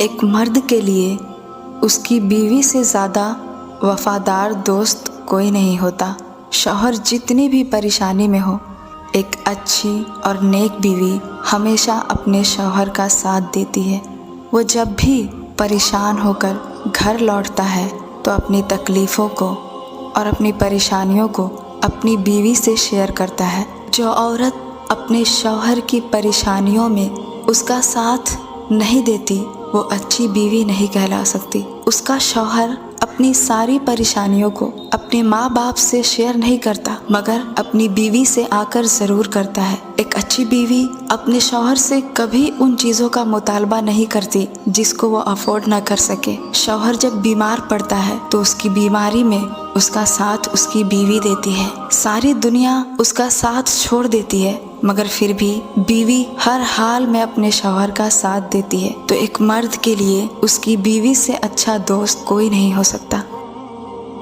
ایک مرد کے لیے اس کی بیوی سے زیادہ وفادار دوست کوئی نہیں ہوتا۔ شوہر جتنی بھی پریشانی میں ہو، ایک اچھی اور نیک بیوی ہمیشہ اپنے شوہر کا ساتھ دیتی ہے۔ وہ جب بھی پریشان ہو کر گھر لوٹتا ہے تو اپنی تکلیفوں کو اور اپنی پریشانیوں کو اپنی بیوی سے شیئر کرتا ہے۔ جو عورت اپنے شوہر کی پریشانیوں میں اس کا ساتھ نہیں دیتی وہ اچھی بیوی نہیں کہلا سکتی۔ اس کا شوہر اپنی ساری پریشانیوں کو اپنے ماں باپ سے شیئر نہیں کرتا مگر اپنی بیوی سے آ کر ضرور کرتا ہے۔ ایک اچھی بیوی اپنے شوہر سے کبھی ان چیزوں کا مطالبہ نہیں کرتی جس کو وہ افورڈ نہ کر سکے۔ شوہر جب بیمار پڑتا ہے تو اس کی بیماری میں اس کا ساتھ اس کی بیوی دیتی ہے۔ ساری دنیا اس کا ساتھ چھوڑ دیتی ہے مگر پھر بھی بیوی ہر حال میں اپنے شوہر کا ساتھ دیتی ہے۔ تو ایک مرد کے لیے اس کی بیوی سے اچھا دوست کوئی نہیں ہو سکتا۔